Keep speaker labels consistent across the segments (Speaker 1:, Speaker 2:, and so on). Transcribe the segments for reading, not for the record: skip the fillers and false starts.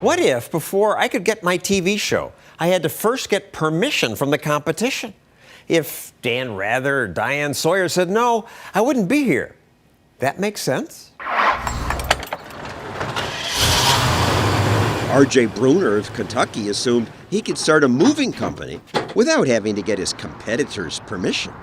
Speaker 1: What if, before I could get my TV show, I had to first get permission from the competition? If Dan Rather or Diane Sawyer said no, I wouldn't be here. That makes sense?
Speaker 2: R.J. Bruner of Kentucky assumed he could start a moving company without having to get his competitors' permission.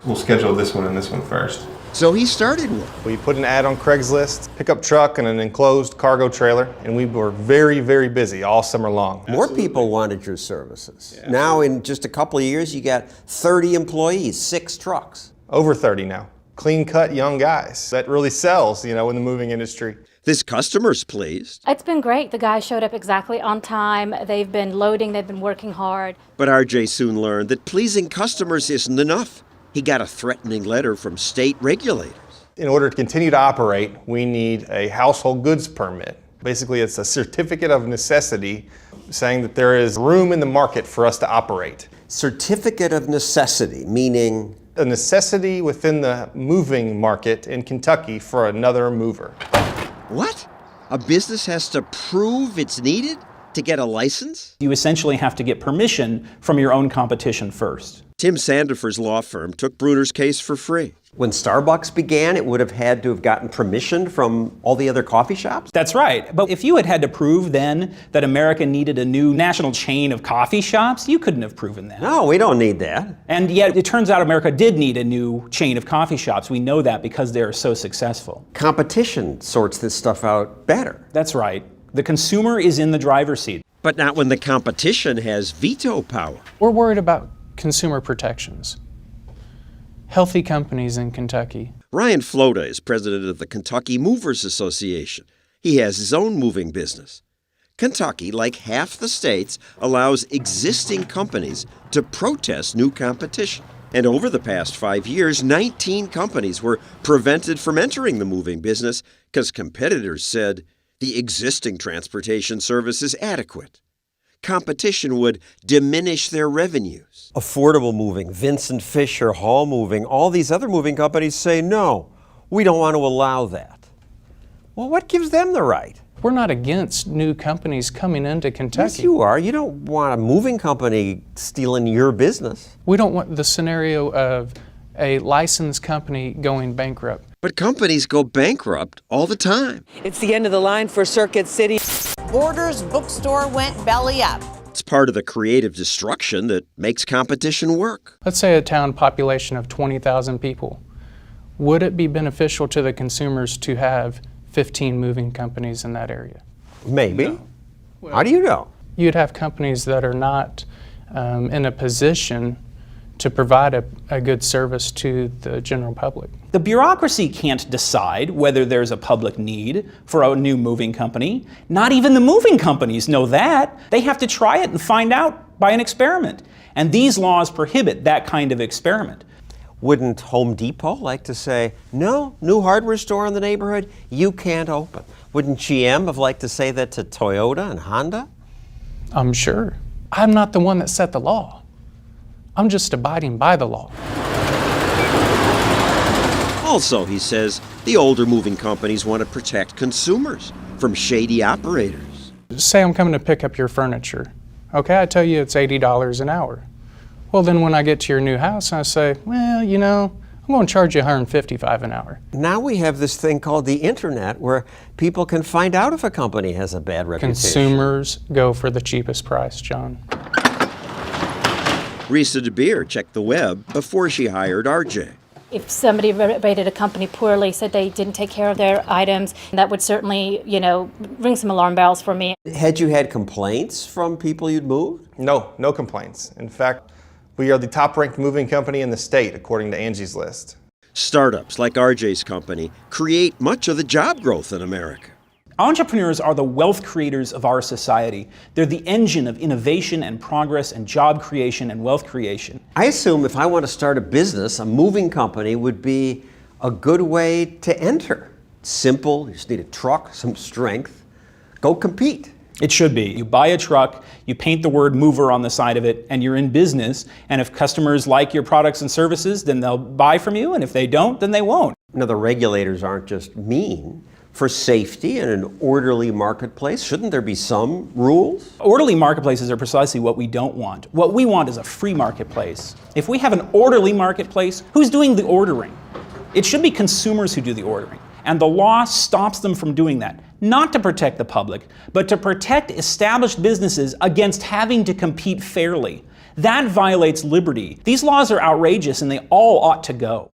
Speaker 3: We'll schedule this one and this one first.
Speaker 2: So he started one.
Speaker 3: We put an ad on Craigslist, pickup truck and an enclosed cargo trailer, and we were very, very busy all summer long.
Speaker 1: More people wanted your services. Yeah. Now, in just a couple of years, you got 30 employees, 6 trucks.
Speaker 3: Over 30 now. Clean-cut young guys. That really sells, in the moving industry.
Speaker 2: This customer's pleased.
Speaker 4: It's been great. The guys showed up exactly on time. They've been loading. They've been working hard.
Speaker 2: But RJ soon learned that pleasing customers isn't enough. He got a threatening letter from state regulators.
Speaker 3: In order to continue to operate, we need a household goods permit. Basically, it's a certificate of necessity saying that there is room in the market for us to operate.
Speaker 1: Certificate of necessity, meaning?
Speaker 3: A necessity within the moving market in Kentucky for another mover.
Speaker 2: What? A business has to prove it's needed to get a license?
Speaker 5: You essentially have to get permission from your own competition first.
Speaker 2: Tim Sandifer's law firm took Bruner's case for free.
Speaker 1: When Starbucks began, it would have had to have gotten permission from all the other coffee shops?
Speaker 5: That's right. But if you had to prove then that America needed a new national chain of coffee shops, you couldn't have proven that.
Speaker 1: No, we don't need that.
Speaker 5: And yet it turns out America did need a new chain of coffee shops. We know that because they're so successful.
Speaker 1: Competition sorts this stuff out better.
Speaker 5: That's right. The consumer is in the driver's seat.
Speaker 2: But not when the competition has veto power.
Speaker 6: We're worried about consumer protections. Healthy companies in Kentucky.
Speaker 2: Ryan Flota is president of the Kentucky Movers Association. He has his own moving business. Kentucky, like half the states, allows existing companies to protest new competition. And over the past 5 years, 19 companies were prevented from entering the moving business because competitors said the existing transportation service is adequate. Competition would diminish their revenues.
Speaker 1: Affordable Moving, Vincent Fisher, Hall Moving, all these other moving companies say, no, we don't want to allow that. Well, what gives them the right?
Speaker 6: We're not against new companies coming into Kentucky.
Speaker 1: Yes, you are. You don't want a moving company stealing your business.
Speaker 6: We don't want the scenario of a licensed company going bankrupt.
Speaker 2: But companies go bankrupt all the time.
Speaker 7: It's the end of the line for Circuit City. Borders bookstore went belly up.
Speaker 2: It's part of the creative destruction that makes competition work.
Speaker 6: Let's say a town population of 20,000 people. Would it be beneficial to the consumers to have 15 moving companies in that area?
Speaker 1: Maybe.
Speaker 6: No. Well,
Speaker 1: how do you know?
Speaker 6: You'd have companies that are not in a position to provide a good service to the general public.
Speaker 5: The bureaucracy can't decide whether there's a public need for a new moving company. Not even the moving companies know that. They have to try it and find out by an experiment. And these laws prohibit that kind of experiment.
Speaker 1: Wouldn't Home Depot like to say, no, new hardware store in the neighborhood, you can't open? Wouldn't GM have liked to say that to Toyota and Honda?
Speaker 6: I'm sure. I'm not the one that set the law. I'm just abiding by the law.
Speaker 2: Also, he says, the older moving companies want to protect consumers from shady operators.
Speaker 6: Say I'm coming to pick up your furniture. Okay, I tell you it's $80 an hour. Well, then when I get to your new house, I say, well, I'm going to charge you $155 an hour.
Speaker 1: Now we have this thing called the internet where people can find out if a company has a bad reputation.
Speaker 6: Consumers go for the cheapest price, John.
Speaker 2: Risa DeBeer checked the web before she hired RJ.
Speaker 4: If somebody rated a company poorly, said they didn't take care of their items, that would certainly, ring some alarm bells for me.
Speaker 1: Had you had complaints from people you'd moved?
Speaker 3: No complaints. In fact, we are the top-ranked moving company in the state, according to Angie's List.
Speaker 2: Startups like RJ's company create much of the job growth in America.
Speaker 5: Entrepreneurs are the wealth creators of our society. They're the engine of innovation and progress and job creation and wealth creation.
Speaker 1: I assume if I want to start a business, a moving company would be a good way to enter. Simple, you just need a truck, some strength. Go compete.
Speaker 5: It should be. You buy a truck, you paint the word mover on the side of it, and you're in business. And if customers like your products and services, then they'll buy from you, and if they don't, then they won't.
Speaker 1: Now, the regulators aren't just mean. for safety and an orderly marketplace? Shouldn't there be some rules?
Speaker 5: Orderly marketplaces are precisely what we don't want. What we want is a free marketplace. If we have an orderly marketplace, who's doing the ordering? It should be consumers who do the ordering. And the law stops them from doing that, not to protect the public, but to protect established businesses against having to compete fairly. That violates liberty. These laws are outrageous and they all ought to go.